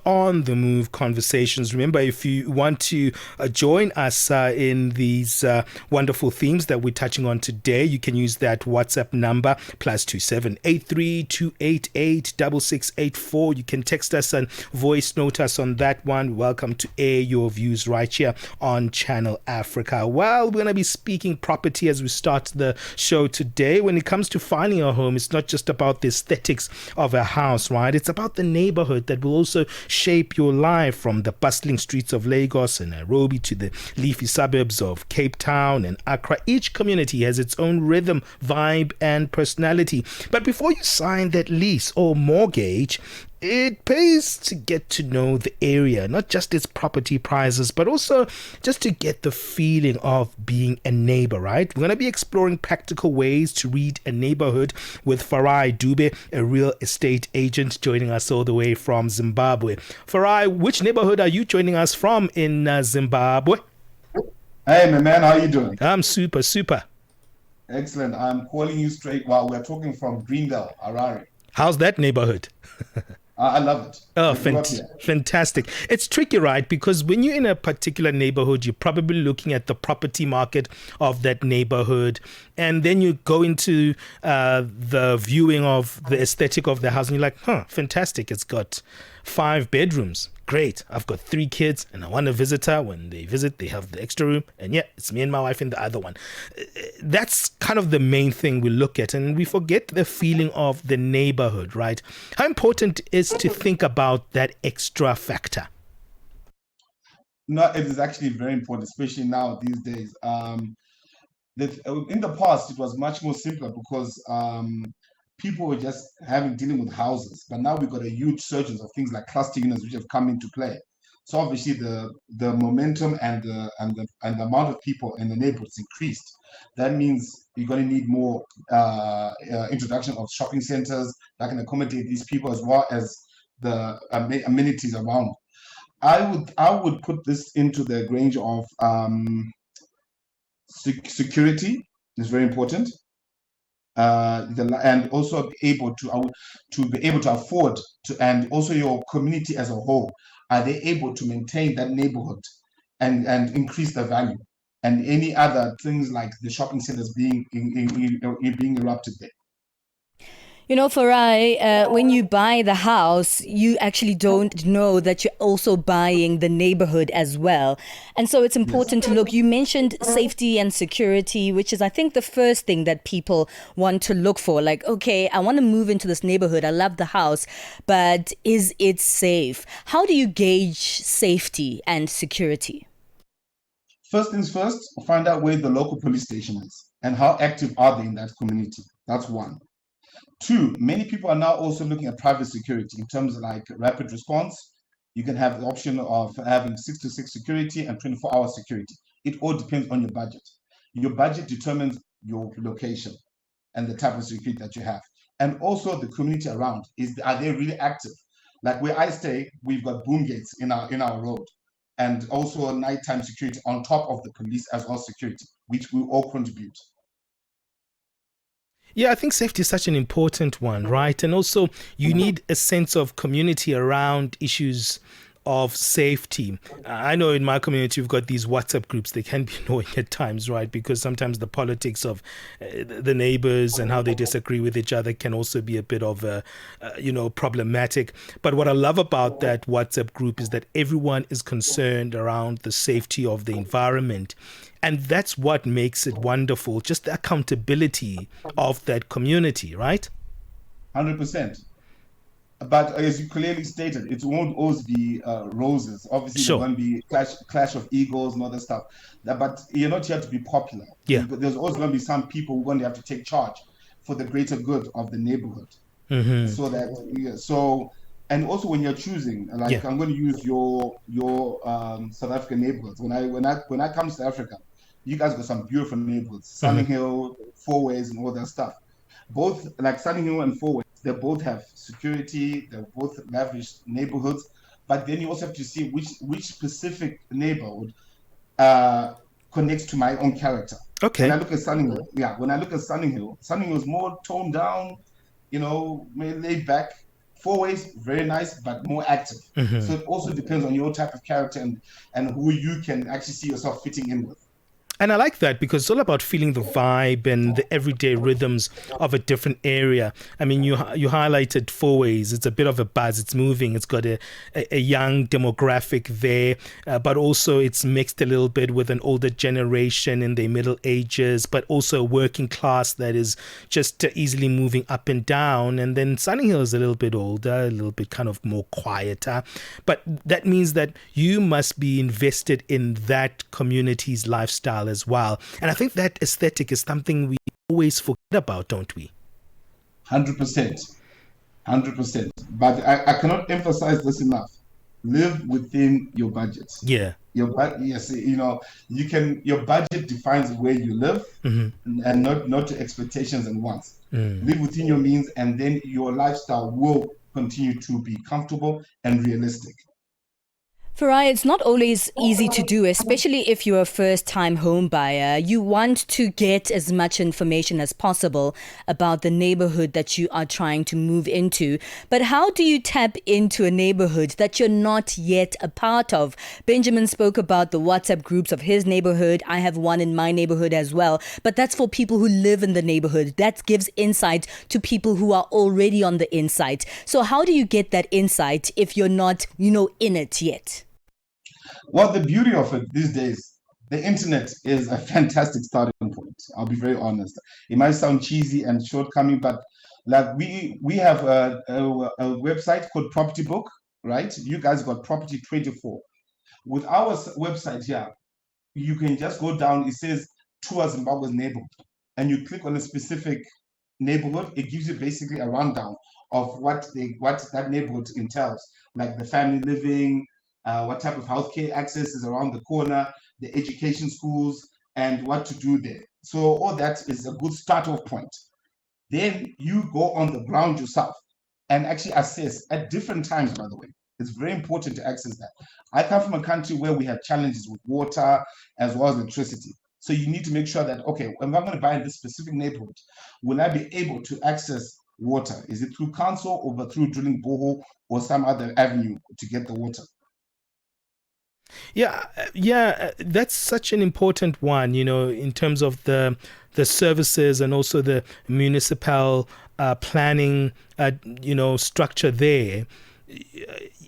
on the move conversations. Remember, if you want to join us in these wonderful themes that we're touching on today, you can use that WhatsApp number +2783 288 6684. You can text us and voice note us on that one. Welcome to air your views right here on Channel Africa. Well, we're going to be speaking property as we start the show today. When it comes to finding a home, it's not just about the aesthetics of a house, right? It's about the neighborhood that will also shape your life, from the bustling streets of Lagos and Nairobi to the leafy suburbs of Cape Town and Accra. Each community has its own rhythm, vibe, and personality. But before you sign that lease or mortgage, it pays to get to know the area, not just its property prices, but also just to get the feeling of being a neighbor, right? We're going to be exploring practical ways to read a neighborhood with Farai Dube, a real estate agent, joining us all the way from Zimbabwe. Farai, which neighborhood are you joining us from in Zimbabwe? Hey, my man, how are you doing? I'm super. Excellent. I'm calling you straight while we're talking from Greendale, Harare. How's that neighborhood? I love it. Oh, fantastic. It's tricky, right? Because when you're in a particular neighborhood, you're probably looking at the property market of that neighborhood. And then you go into the viewing of the aesthetic of the house and you're like, fantastic. It's got 5 bedrooms. Great. I've got 3 kids and I want a visitor. When they visit, they have the extra room. And yeah, it's me and my wife in the other one. That's kind of the main thing we look at. And we forget the feeling of the neighborhood, right? How important is to think about that extra factor? No, it is actually very important, especially now these days. In the past, it was much more simpler because people were just dealing with houses, but now we've got a huge surge of things like cluster units which have come into play. So obviously the momentum and the amount of people in the neighborhoods increased. That means you're going to need more introduction of shopping centers that can accommodate these people, as well as the amenities around. I would put this into the range of security is very important. And also be able to afford to, and also your community as a whole, are they able to maintain that neighborhood and increase the value, and any other things like the shopping centers being erupted there. You know, Farai, when you buy the house, you actually don't know that you're also buying the neighborhood as well. And so it's important to look. You mentioned safety and security, which is, I think, the first thing that people want to look for. Like, okay, I want to move into this neighborhood. I love the house, but is it safe? How do you gauge safety and security? First things first, find out where the local police station is and how active are they in that community. That's one. 2, many people are now also looking at private security in terms of like rapid response. You can have the option of having 6 to 6 security and 24-hour security. It all depends on your budget. Your budget determines your location and the type of security that you have. And also the community around, are they really active? Like where I stay, we've got boom gates in our road, and also nighttime security on top of the police as well security, which we all contribute. Yeah, I think safety is such an important one, right? And also you need a sense of community around issues of safety. I know in my community, we've got these WhatsApp groups. They can be annoying at times, right? Because sometimes the politics of the neighbors and how they disagree with each other can also be a bit of, problematic. But what I love about that WhatsApp group is that everyone is concerned around the safety of the environment. And that's what makes it wonderful, just the accountability of that community, right? 100%. But as you clearly stated, it won't always be roses. Obviously, Sure. There's going to be clash of egos and other stuff. But you're not here to be popular. Yeah. There's also going to be some people who are going to have to take charge for the greater good of the neighborhood. Mm-hmm. And also when you're choosing, like I'm going to use your South African neighborhoods. When I come to South Africa, you guys got some beautiful neighborhoods, Sunny Hill, Four Ways, and all that stuff. Both like Sunny Hill and Four Ways, they both have security. They're both lavish neighborhoods. But then you also have to see which specific neighborhood connects to my own character. Okay. When I look at Sunny Hill, Sunny Hill is more toned down, laid back. Four ways, very nice, but more active. So it also depends on your type of character and who you can actually see yourself fitting in with. And I like that because it's all about feeling the vibe and the everyday rhythms of a different area. I mean, you highlighted Four Ways. It's a bit of a buzz. It's moving. It's got a young demographic there, but also it's mixed a little bit with an older generation in their middle ages, but also a working class that is just easily moving up and down. And then Sunny Hill is a little bit older, a little bit kind of more quieter. But that means that you must be invested in that community's lifestyle as well. And I think that aesthetic is something we always forget about, don't we? 100%. 100%. But I cannot emphasize this enough. Live within your budget. Yeah. Yes, your budget defines where you live and not your expectations and wants. Live within your means, and then your lifestyle will continue to be comfortable and realistic. Farai, it's not always easy to do, especially if you're a first-time home buyer. You want to get as much information as possible about the neighborhood that you are trying to move into. But how do you tap into a neighborhood that you're not yet a part of? Benjamin spoke about the WhatsApp groups of his neighborhood. I have one in my neighborhood as well. But that's for people who live in the neighborhood. That gives insight to people who are already on the inside. So how do you get that insight if you're not, in it yet? Well, the beauty of it these days, the internet is a fantastic starting point. I'll be very honest. It might sound cheesy and shortcoming, but like we have a website called Property Book, right? You guys got Property 24. With our website here, you can just go down. It says Tour Zimbabwe's neighborhood, and you click on a specific neighborhood. It gives you basically a rundown of what that neighborhood entails, like the family living. What type of healthcare access is around the corner, the education schools, and what to do there. So all that is a good start-off point. Then you go on the ground yourself and actually assess at different times, by the way. It's very important to access that. I come from a country where we have challenges with water as well as electricity. So you need to make sure that, okay, if I'm going to buy in this specific neighborhood, will I be able to access water? Is it through council or through drilling borehole or some other avenue to get the water? Yeah, that's such an important one, in terms of the services and also the municipal planning, structure there.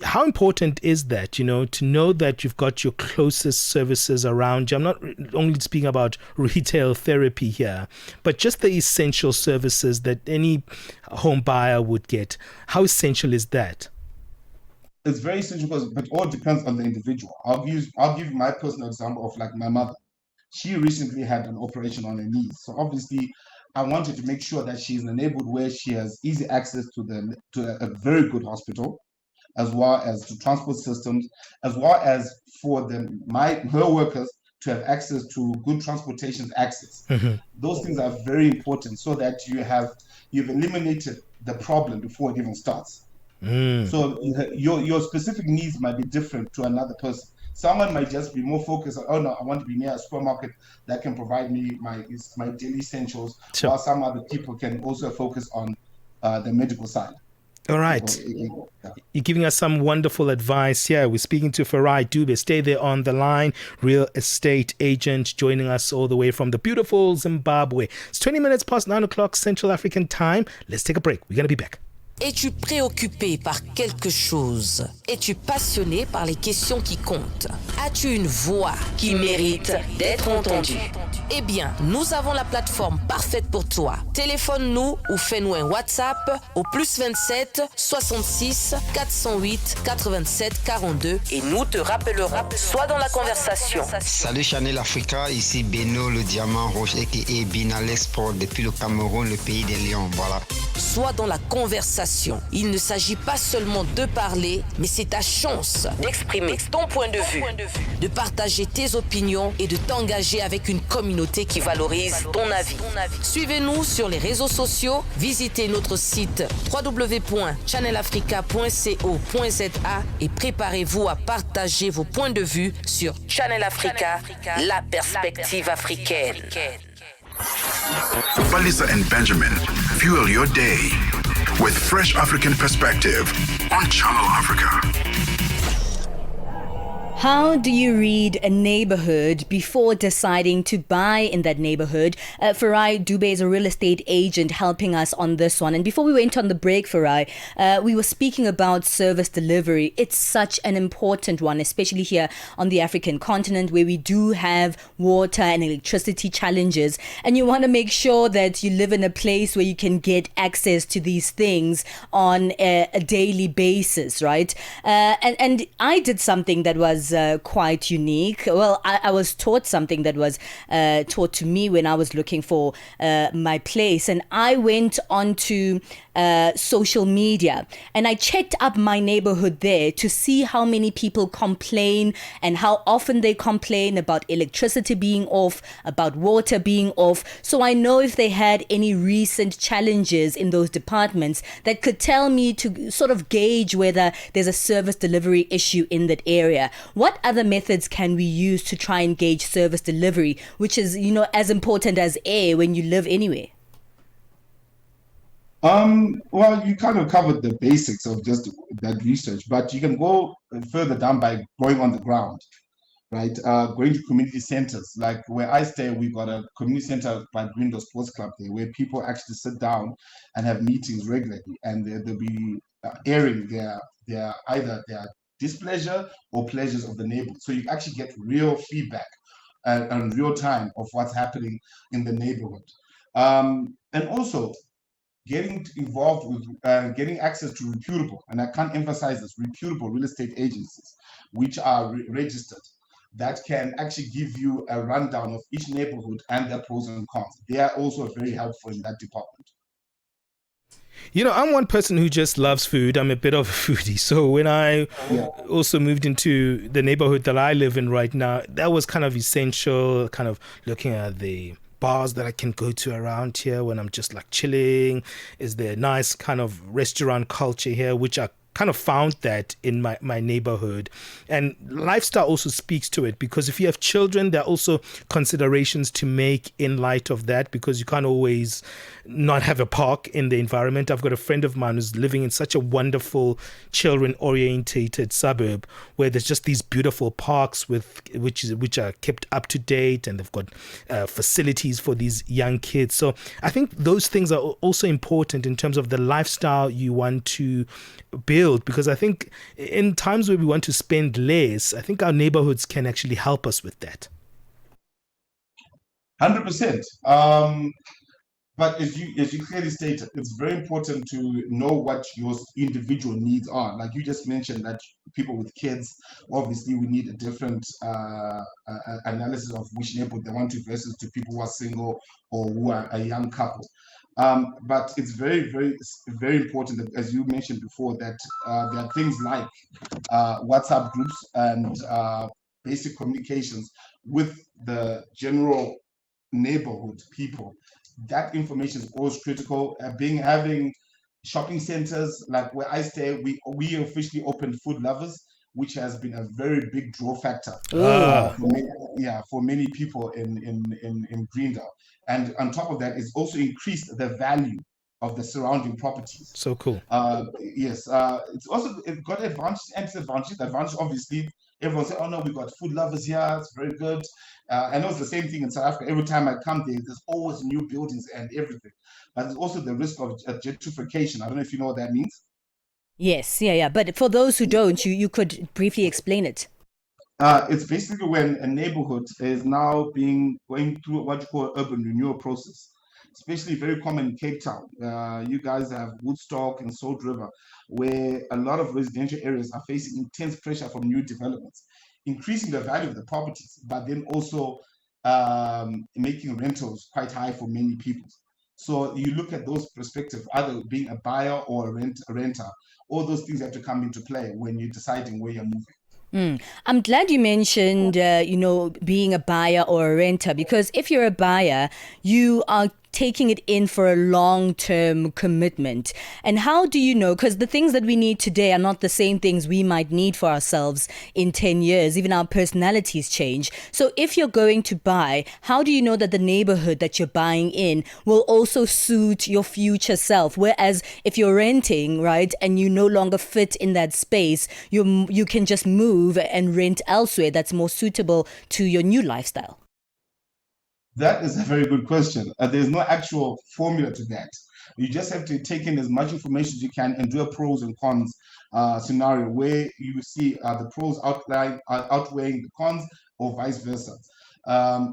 How important is that, to know that you've got your closest services around you? I'm not only speaking about retail therapy here, but just the essential services that any home buyer would get. How essential is that? It's very essential but it all depends on the individual. I'll give my personal example of like my mother. She recently had an operation on her knees. So obviously I wanted to make sure that she's in a neighborhood where she has easy access to a very good hospital, as well as to transport systems, as well as for her workers to have access to good transportation access. Those things are very important so that you've eliminated the problem before it even starts. So your specific needs might be different to another person. Someone might just be more focused on, oh no, I want to be near a supermarket that can provide me my daily essentials, sure. While some other people can also focus on the medical side. All right. You're giving us some wonderful advice here. We're speaking to Farai Dube. Stay there on the line. Real estate agent joining us all the way from the beautiful Zimbabwe. It's 20 minutes past 9 o'clock Central African time. Let's take a break. We're going to be back. Es-tu préoccupé par quelque chose? Es-tu passionné par les questions qui comptent? As-tu une voix qui mérite d'être entendue? Eh bien, nous avons la plateforme parfaite pour toi. Téléphone-nous ou fais-nous un WhatsApp au +27 66 408 87 42 et nous te rappellerons. Sois dans la conversation. Salut Channel Africa, ici Beno le diamant rouge aka Binal Export depuis le Cameroun, le pays des lions. Voilà. Sois dans la conversation. Il ne s'agit pas seulement de parler, mais c'est ta chance d'exprimer ton point de vue, de partager tes opinions et de t'engager avec une communauté qui valorise ton avis. Suivez-nous sur les réseaux sociaux, visitez notre site www.channelafrica.co.za et préparez-vous à partager vos points de vue sur Channel Africa, la perspective africaine. Valisa and Benjamin, fuel your day. with fresh African perspective on Channel Africa. How do you read a neighborhood before deciding to buy in that neighborhood? Farai Dube is a real estate agent helping us on this one. And before we went on the break, Farai, we were speaking about service delivery. It's such an important one, especially here on the African continent where we do have water and electricity challenges. And you want to make sure that you live in a place where you can get access to these things on a daily basis, right? And I did something that was quite unique. Well, I was taught something that was taught to me when I was looking for my place, and I went onto social media and I checked up my neighborhood there to see how many people complain and how often they complain about electricity being off, about water being off. So I know if they had any recent challenges in those departments that could tell me to sort of gauge whether there's a service delivery issue in that area. What other methods can we use to try and gauge service delivery, which is, as important as air when you live anywhere? Well, you kind of covered the basics of just that research, but you can go further down by going on the ground, right? Going to community centers. Like where I stay, we've got a community center by Greendale Sports Club there, where people actually sit down and have meetings regularly, and they'll be airing either their displeasure or pleasures of the neighborhood. So you actually get real feedback and real time of what's happening in the neighborhood. And also, getting involved with getting access to reputable, and I can't emphasize this, reputable real estate agencies, which are registered, that can actually give you a rundown of each neighborhood and their pros and cons. They are also very helpful in that department. I'm one person who just loves food. I'm a bit of a foodie. So when I also moved into the neighborhood that I live in right now, that was kind of essential, kind of looking at the bars that I can go to around here when I'm just like chilling. Is there a nice kind of restaurant culture here, which I kind of found that in my neighborhood. And lifestyle also speaks to it, because if you have children, there are also considerations to make in light of that, because you can't always not have a park in the environment. I've got a friend of mine who's living in such a wonderful children orientated suburb where there's just these beautiful parks which are kept up to date, and they've got facilities for these young kids. So I think those things are also important in terms of the lifestyle you want to build, because I think in times where we want to spend less, I think our neighborhoods can actually help us with that. 100%. But as you clearly stated, it's very important to know what your individual needs are. Like you just mentioned, that people with kids, obviously we need a different analysis of which neighborhood they want to versus to people who are single or who are a young couple. But it's very, very, very important that, as you mentioned before, that there are things like WhatsApp groups and basic communications with the general neighborhood people. That information is always critical. Having shopping centers, like where I stay, we officially opened Food Lovers, which has been a very big draw factor for many people in Greendale. And on top of that, it's also increased the value of the surrounding properties. So cool. It's got advantages and disadvantages. The advantage, obviously, everyone say, "Oh no, we got Food Lovers here. It's very good." I know it's the same thing in South Africa. Every time I come there's always new buildings and everything. But there's also the risk of gentrification. I don't know if you know what that means. Yes, yeah. But for those who don't, you could briefly explain it. It's basically when a neighborhood is now going through what you call urban renewal process, especially very common in Cape Town. You guys have Woodstock and Salt River, where a lot of residential areas are facing intense pressure from new developments, increasing the value of the properties, but then also making rentals quite high for many people. So you look at those perspectives, either being a buyer or a renter, all those things have to come into play when you're deciding where you're moving. I'm glad you mentioned, being a buyer or a renter, because if you're a buyer, you are taking it in for a long-term commitment. And how do you know? Because the things that we need today are not the same things we might need for ourselves in 10 years. Even our personalities change. So if you're going to buy, how do you know that the neighborhood that you're buying in will also suit your future self? Whereas if you're renting, right, and you no longer fit in that space, you can just move and rent elsewhere that's more suitable to your new lifestyle. That is a very good question. There's no actual formula to that. You just have to take in as much information as you can and do a pros and cons scenario where you see the pros outweighing the cons or vice versa.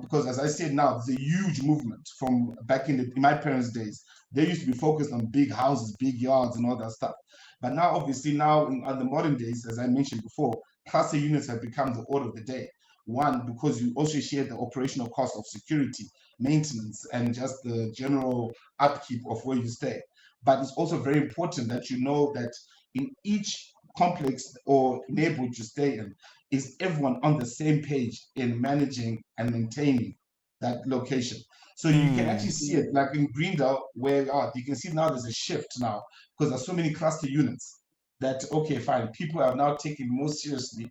Because as I said now, there's a huge movement from back in my parents' days. They used to be focused on big houses, big yards and all that stuff. But now, obviously, now in the modern days, as I mentioned before, cluster units have become the order of the day. One, because you also share the operational cost of security, maintenance, and just the general upkeep of where you stay. But it's also very important that you know that in each complex or neighborhood you stay in, is everyone on the same page in managing and maintaining that location. So you can actually see it like in Greendale, where we are. You can see now there's a shift now because there's so many cluster units that, okay, fine, people have now taken more seriously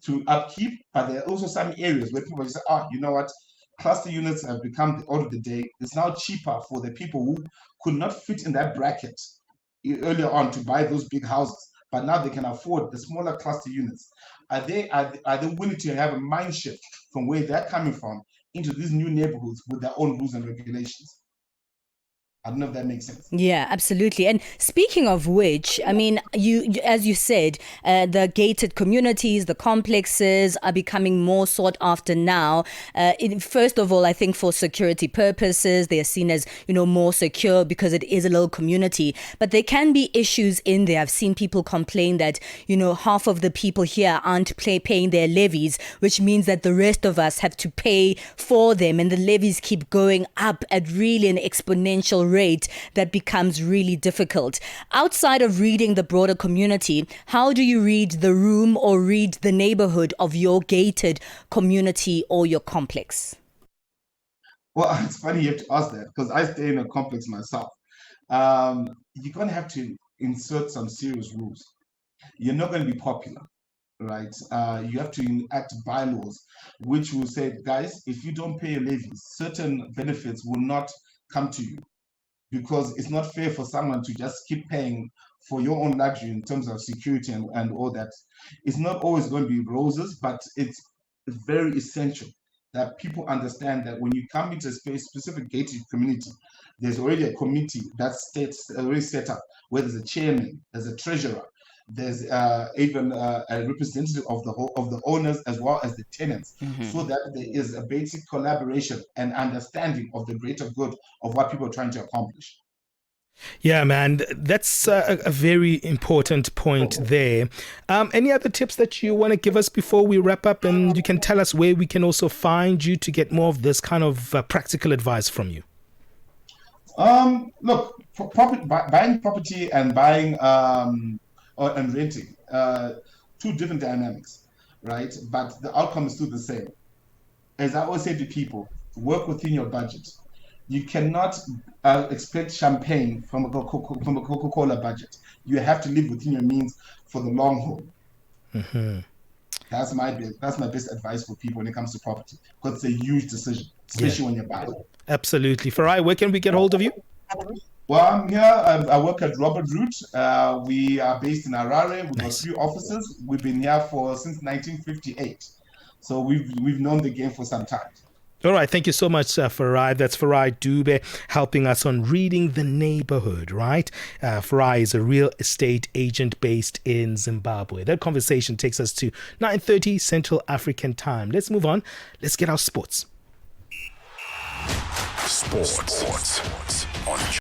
to upkeep, but there are also some areas where people just say, you know what, cluster units have become the order of the day. It's now cheaper for the people who could not fit in that bracket earlier on to buy those big houses, but now they can afford the smaller cluster units. Are they willing to have a mind shift from where they're coming from into these new neighborhoods with their own rules and regulations? I don't know if that makes sense. Yeah, absolutely. And speaking of which, I mean, you as you said, the gated communities, the complexes are becoming more sought after now. First of all, I think for security purposes, they are seen as, more secure because it is a little community. But there can be issues in there. I've seen people complain that, half of the people here aren't paying their levies, which means that the rest of us have to pay for them. And the levies keep going up at really an exponential rate that becomes really difficult. Outside of reading the broader community, how do you read the room or read the neighborhood of your gated community or your complex? Well, it's funny you have to ask that because I stay in a complex myself. You're going to have to insert some serious rules. You're not going to be popular, right? You have to enact bylaws which will say, guys, if you don't pay your levies, certain benefits will not come to you. Because it's not fair for someone to just keep paying for your own luxury in terms of security and all that. It's not always going to be roses, but it's very essential that people understand that when you come into a specific gated community, there's already a committee that's already set up, where there's a chairman, there's a treasurer, there's even a representative of the owners as well as the tenants, so that there is a basic collaboration and understanding of the greater good of what people are trying to accomplish. Yeah, man, that's a very important point there. Any other tips that you want to give us before we wrap up? And you can tell us where we can also find you to get more of this kind of practical advice from you. Look, buying property and buying and renting, two different dynamics, right? But the outcome is still the same. As I always say to people, work within your budget. You cannot expect champagne from a Coca-Cola budget. You have to live within your means for the long haul. That's my best advice for people when it comes to property, because it's a huge decision, especially when you're buying. Absolutely. Farai, where can we get hold of you? Well, I'm here. I work at Robert Root. We are based in Harare. We've got 3 offices. We've been here since 1958. So we've known the game for some time. All right. Thank you so much, Farai. That's Farai Dube helping us on reading the neighborhood, right? Farai is a real estate agent based in Zimbabwe. That conversation takes us to 9:30 Central African time. Let's move on. Let's get our sports. Sports on